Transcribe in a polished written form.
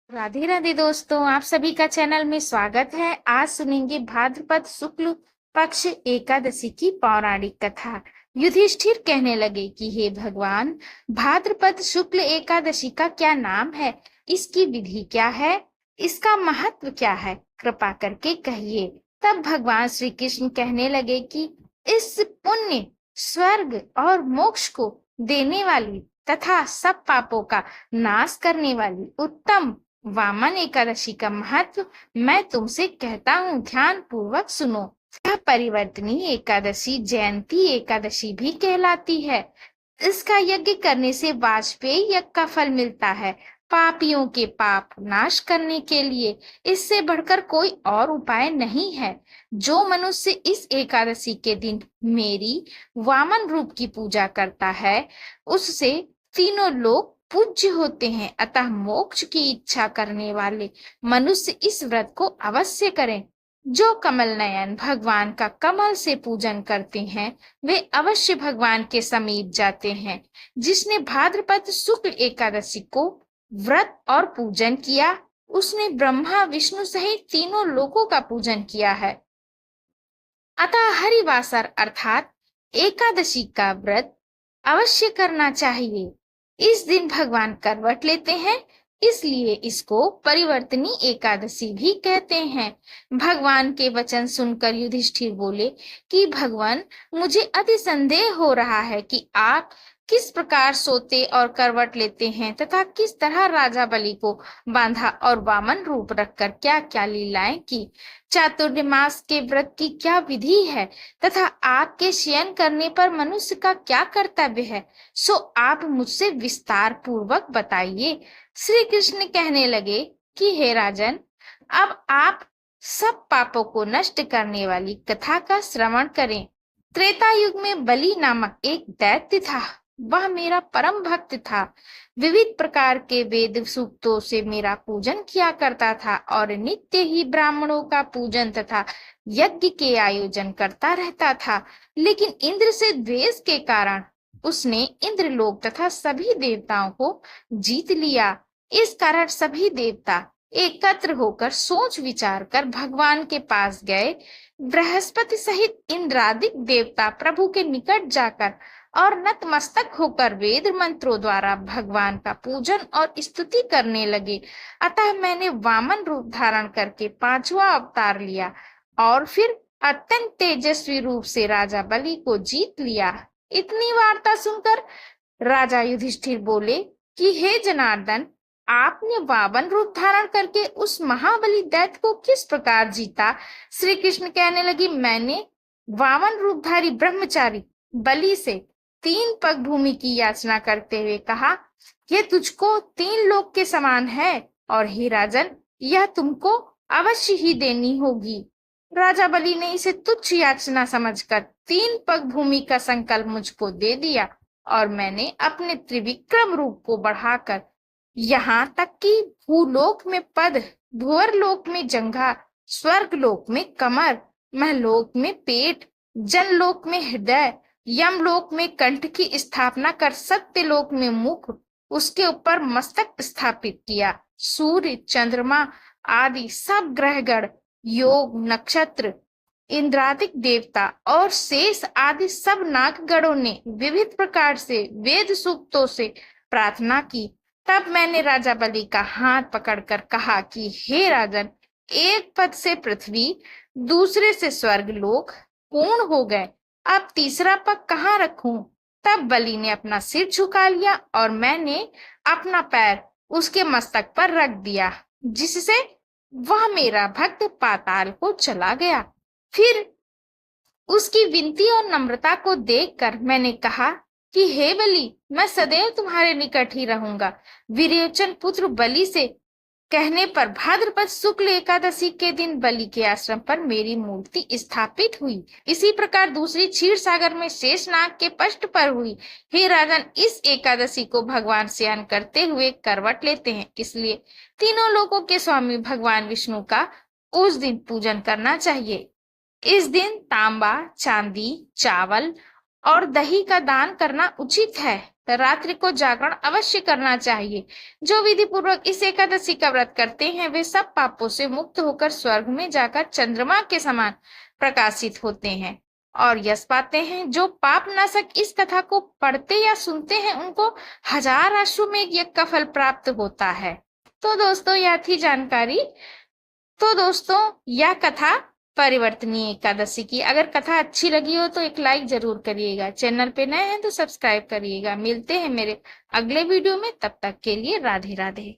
राधे राधे दोस्तों, आप सभी का चैनल में स्वागत है। आज सुनेंगे भाद्रपद शुक्ल पक्ष एकादशी की पौराणिक कथा। युधिष्ठिर कहने लगे कि हे भगवान, भाद्रपद शुक्ल एकादशी का क्या नाम है, इसकी विधि क्या है, इसका महत्व क्या है, कृपा करके कहिए। तब भगवान श्री कृष्ण कहने लगे कि इस पुण्य, स्वर्ग और मोक्ष को देने वाली तथा सब पापों का नाश करने वाली उत्तम वामन एकादशी का महत्व मैं तुमसे कहता हूँ, ध्यान पूर्वक सुनो। यह परिवर्तनी एकादशी जयंती एकादशी भी कहलाती है। इसका यज्ञ करने से वाजपेयी यज्ञ का फल मिलता है। पापियों के पाप नाश करने के लिए इससे बढ़कर कोई और उपाय नहीं है। जो मनुष्य इस एकादशी के दिन मेरी वामन रूप की पूजा करता है, उससे तीनों लोग पूज्य होते हैं। अतः मोक्ष की इच्छा करने वाले मनुष्य इस व्रत को अवश्य करें। जो कमल नयन भगवान का कमल से पूजन करते हैं, वे अवश्य भगवान के समीप जाते हैं। जिसने भाद्रपद शुक्ल एकादशी को व्रत और पूजन किया, उसने ब्रह्मा विष्णु सहित तीनों लोकों का पूजन किया है। अतः हरिवासर अर्थात एकादशी का व्रत अवश्य करना चाहिए। इस दिन भगवान करवट लेते हैं, इसलिए इसको परिवर्तनी एकादशी भी कहते हैं। भगवान के वचन सुनकर युधिष्ठिर बोले कि भगवान, मुझे अति संदेह हो रहा है कि आप किस प्रकार सोते और करवट लेते हैं तथा किस तरह राजा बलि को बांधा और वामन रूप रखकर क्या क्या लीलाएं की। चातुर्मास के व्रत की क्या विधि है तथा आपके शयन करने पर मनुष्य का क्या कर्तव्य है, सो आप मुझसे विस्तार पूर्वक बताइए। श्री कृष्ण कहने लगे कि हे राजन, अब आप सब पापों को नष्ट करने वाली कथा का श्रवण करें। त्रेता युग में बलि नामक एक दैत्य था। वह मेरा परम भक्त था। विविध प्रकार के वेद सूक्तों से मेरा पूजन किया करता था और नित्य ही ब्राह्मणों का पूजन तथा यज्ञ के आयोजन करता रहता था। लेकिन इंद्र से द्वेष के कारण उसने इंद्रलोक तथा सभी देवताओं को जीत लिया। इस कारण सभी देवता एकत्र होकर सोच विचार कर भगवान के पास गए। बृहस्पति सहित इंद्रादिक देवता प्रभु के निकट जाकर और नतमस्तक होकर वेद मंत्रों द्वारा भगवान का पूजन और स्तुति करने लगे। अतः मैंने वामन रूप धारण करके पांचवा अवतार लिया और फिर अत्यंत तेजस्वी रूप से राजा बलि को जीत लिया। इतनी वार्ता सुनकर राजा युधिष्ठिर बोले कि हे जनार्दन, आपने वामन रूप धारण करके उस महाबली दैत्य को किस प्रकार जीता। श्री कृष्ण कहने लगी, मैंने वामन रूपधारी ब्रह्मचारी बलि से 3 पग भूमि की याचना करते हुए कहा, यह तुझको 3 लोक के समान है और हे राजन, यह तुमको अवश्य ही देनी होगी। राजा बलि ने इसे तुच्छ याचना समझकर 3 पग भूमि का संकल्प मुझको दे दिया और मैंने अपने त्रिविक्रम रूप को बढ़ाकर यहाँ तक कि भूलोक में पद, भुवर लोक में जंघा, स्वर्ग लोक में कमर, महलोक में पेट, जनलोक में हृदय, यमलोक में कंठ की स्थापना कर सत्यलोक में मुख, उसके ऊपर मस्तक स्थापित किया। सूर्य, चंद्रमा आदि सब ग्रहगण, योग, नक्षत्र, इंद्रादिक देवता और शेष आदि सब नागगणों ने विविध प्रकार से वेद सूक्तों से प्रार्थना की। तब मैंने राजा बलि का हाथ पकड़कर कहा कि हे राजन, एक पद से पृथ्वी, दूसरे से स्वर्ग लोक पूर्ण हो गए, अब तीसरा पग कहाँ रखूं। तब बलि ने अपना सिर झुका लिया और मैंने अपना पैर उसके मस्तक पर रख दिया, जिससे वह मेरा भक्त पाताल को चला गया। फिर उसकी विनती और नम्रता को देखकर मैंने कहा कि हे बलि, मैं सदैव तुम्हारे निकट ही रहूंगा। विरेचन पुत्र बलि से कहने पर भाद्रपद शुक्ल एकादशी के दिन बलि के आश्रम पर मेरी मूर्ति स्थापित हुई। इसी प्रकार दूसरी क्षीर सागर में शेषनाग के पष्ट पर हुई। हे राजन, इस एकादशी को भगवान शयन करते हुए करवट लेते हैं, इसलिए तीनों लोकों के स्वामी भगवान विष्णु का उस दिन पूजन करना चाहिए। इस दिन तांबा, चांदी, चावल और दही का दान करना उचित है। रात्रि को जागरण अवश्य करना चाहिए। जो विधि पूर्वक इस एकादशी का व्रत करते हैं वे सब पापों से मुक्त होकर स्वर्ग में जाकर चंद्रमा के समान प्रकाशित होते हैं और यश पाते हैं। जो पाप नाशक इस कथा को पढ़ते या सुनते हैं उनको 1000 अश्वमेध यज्ञ का फल प्राप्त होता है। तो दोस्तों यह थी जानकारी। तो दोस्तों यह कथा परिवर्तनीय एकादशी की। अगर कथा अच्छी लगी हो तो एक लाइक जरूर करिएगा। चैनल पे नए हैं तो सब्सक्राइब करिएगा। मिलते हैं मेरे अगले वीडियो में, तब तक के लिए राधे राधे।